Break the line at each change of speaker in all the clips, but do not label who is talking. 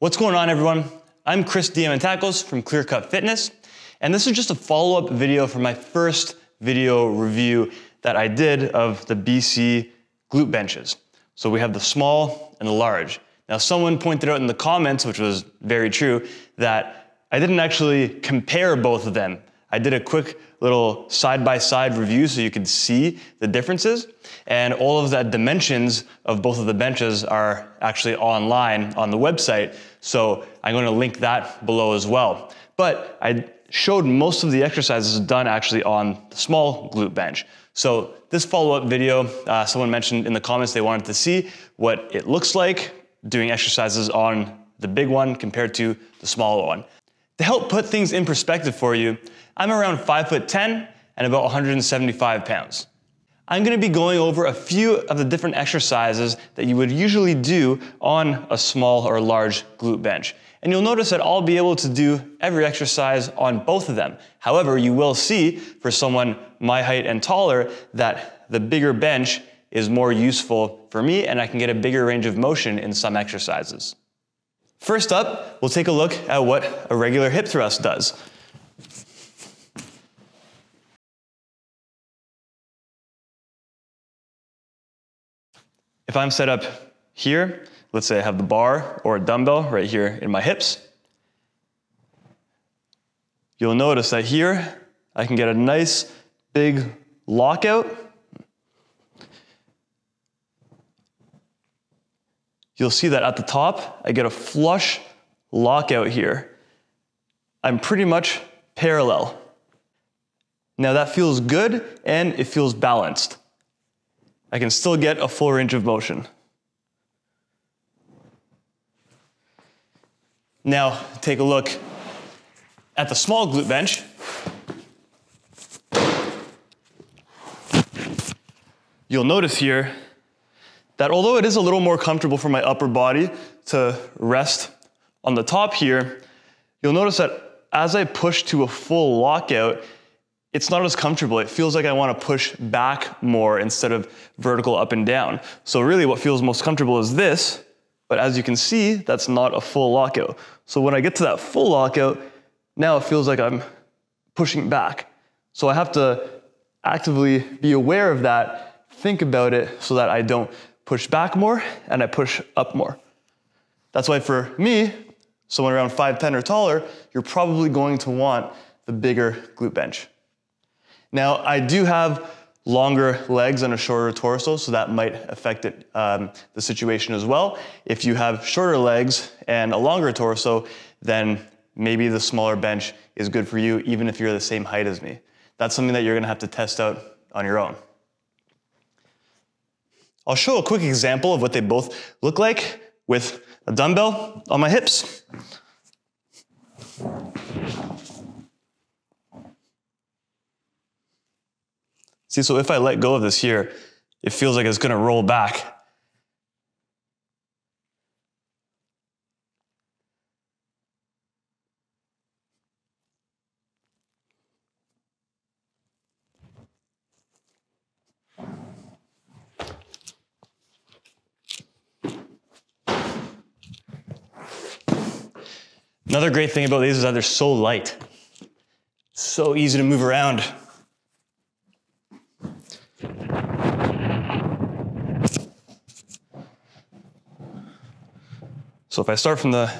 What's going on, everyone? I'm Chris Diamantacos from Clearcut Fitness, and this is just a follow-up video from my first video review that I did of the BC glute benches. So we have the small and the large. Now, someone pointed out in the comments, which was very true, that I didn't actually compare both of them. I did a quick little side-by-side review so you could see the differences, and all of the dimensions of both of the benches are actually online on the website, so I'm going to link that below as well. But I showed most of the exercises done actually on the small glute bench. So this follow-up video, someone mentioned in the comments they wanted to see what it looks like doing exercises on the big one compared to the smaller one. To help put things in perspective for you, I'm around 5'10" and about 175 pounds. I'm gonna be going over a few of the different exercises that you would usually do on a small or large glute bench. And you'll notice that I'll be able to do every exercise on both of them. However, you will see for someone my height and taller that the bigger bench is more useful for me and I can get a bigger range of motion in some exercises. First up, we'll take a look at what a regular hip thrust does. If I'm set up here, let's say I have the bar or a dumbbell right here in my hips, you'll notice that here I can get a nice big lockout. You'll see that at the top, I get a flush lockout here. I'm pretty much parallel. Now that feels good and it feels balanced. I can still get a full range of motion. Now take a look at the small glute bench. You'll notice here that although it is a little more comfortable for my upper body to rest on the top here, you'll notice that as I push to a full lockout, it's not as comfortable. It feels like I want to push back more instead of vertical up and down. So really what feels most comfortable is this, but as you can see, that's not a full lockout. So when I get to that full lockout, now it feels like I'm pushing back. So I have to actively be aware of that, think about it so that I don't push back more and I push up more. That's why for me, someone around 5'10" or taller, you're probably going to want the bigger glute bench. Now, I do have longer legs and a shorter torso, so that might affect it, the situation as well. If you have shorter legs and a longer torso, then maybe the smaller bench is good for you, even if you're the same height as me. That's something that you're gonna have to test out on your own. I'll show a quick example of what they both look like with a dumbbell on my hips. See, so if I let go of this here, it feels like it's gonna roll back. Another great thing about these is that they're so light. So easy to move around. So if I start from the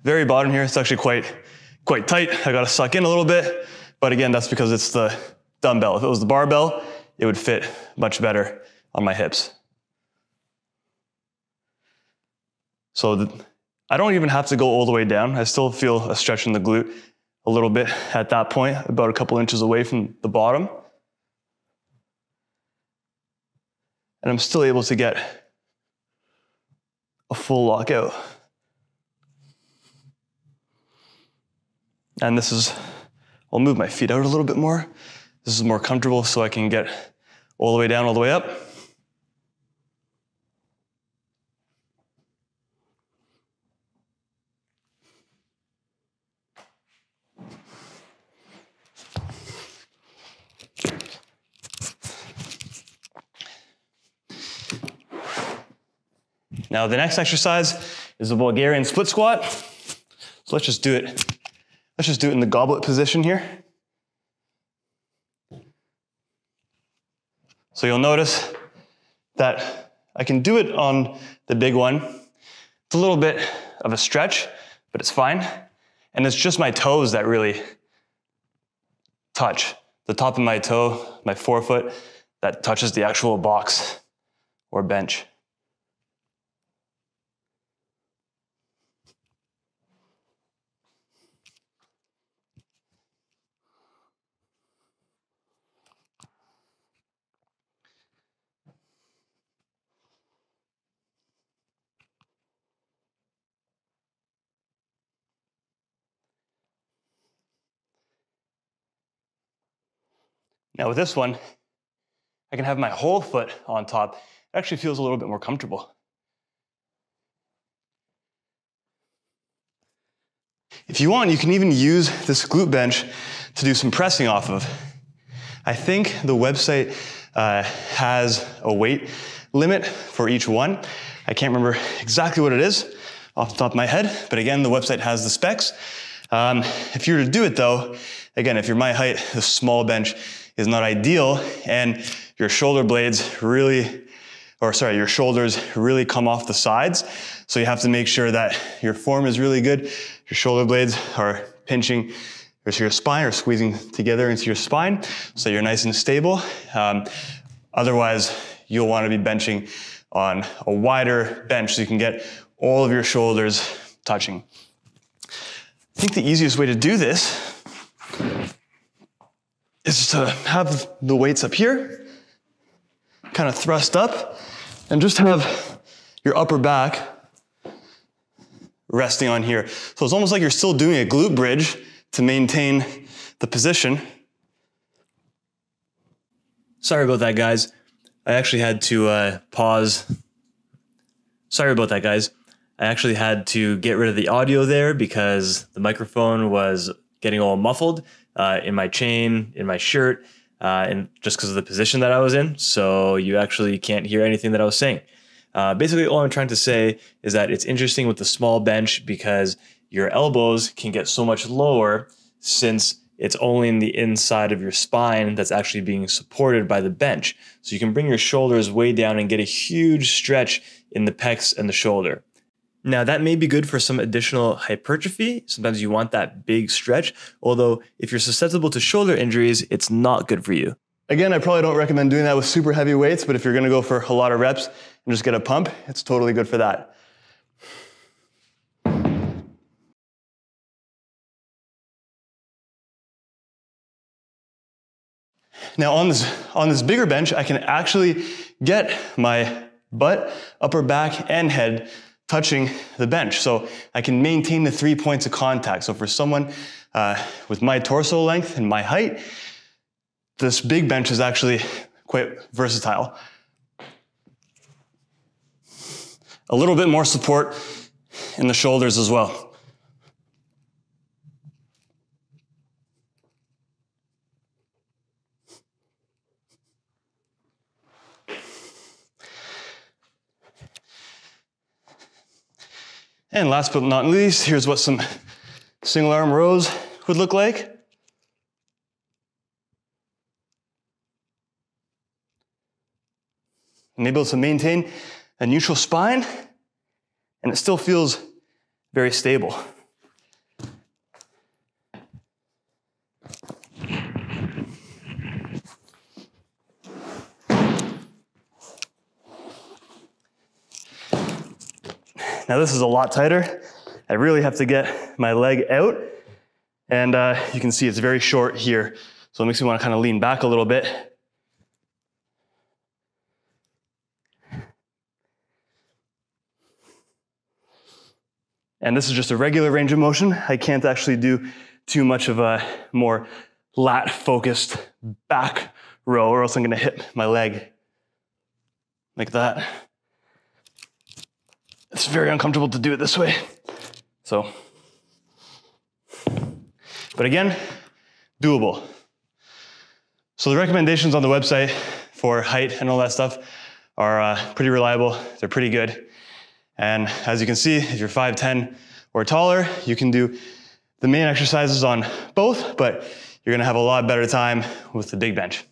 very bottom here, it's actually quite tight. I gotta suck in a little bit, but again, that's because it's the dumbbell. If it was the barbell, it would fit much better on my hips. So I don't even have to go all the way down. I still feel a stretch in the glute a little bit at that point, about a couple inches away from the bottom. And I'm still able to get a full lockout. And this is, I'll move my feet out a little bit more. This is more comfortable so I can get all the way down, all the way up. Now the next exercise is the Bulgarian split squat. So let's just do it. Let's just do it in the goblet position here. So you'll notice that I can do it on the big one. It's a little bit of a stretch, but it's fine. And it's just my toes that really touch. The top of my toe, my forefoot, that touches the actual box or bench. Now with this one, I can have my whole foot on top. It actually feels a little bit more comfortable. If you want, you can even use this glute bench to do some pressing off of. I think the website has a weight limit for each one. I can't remember exactly what it is off the top of my head, but again, the website has the specs. If you were to do it though, again, if you're my height, the small bench is not ideal, and your shoulder blades really, your shoulders really come off the sides. So you have to make sure that your form is really good. Your shoulder blades are pinching into your spine or squeezing together into your spine, so you're nice and stable. Otherwise, you'll want to be benching on a wider bench so you can get all of your shoulders touching. I think the easiest way to do this is to have the weights up here, kind of thrust up, and just have your upper back resting on here. So it's almost like you're still doing a glute bridge to maintain the position. Sorry about that, guys. I actually had to pause. Sorry about that, guys. I actually had to get rid of the audio there because the microphone was getting all muffled in my chain, in my shirt, and just because of the position that I was in. So you actually can't hear anything that I was saying. Basically, all I'm trying to say is that it's interesting with the small bench because your elbows can get so much lower since it's only in the inside of your spine that's actually being supported by the bench. So you can bring your shoulders way down and get a huge stretch in the pecs and the shoulder. Now that may be good for some additional hypertrophy. Sometimes you want that big stretch, although if you're susceptible to shoulder injuries, it's not good for you. Again, I probably don't recommend doing that with super heavy weights, but if you're gonna go for a lot of reps and just get a pump, it's totally good for that. Now on this bigger bench, I can actually get my butt, upper back, and head touching the bench. So I can maintain the 3 points of contact. So for someone with my torso length and my height, this big bench is actually quite versatile. A little bit more support in the shoulders as well. And last but not least, here's what some single arm rows would look like. I'm able to maintain a neutral spine, and it still feels very stable. Now this is a lot tighter. I really have to get my leg out, and you can see it's very short here. So it makes me want to kind of lean back a little bit. And this is just a regular range of motion. I can't actually do too much of a more lat-focused back row, or else I'm gonna hit my leg like that. It's very uncomfortable to do it this way. So, but again, doable. So the recommendations on the website for height and all that stuff are pretty reliable. They're pretty good. And as you can see, if you're 5'10" or taller, you can do the main exercises on both, but you're gonna have a lot better time with the big bench.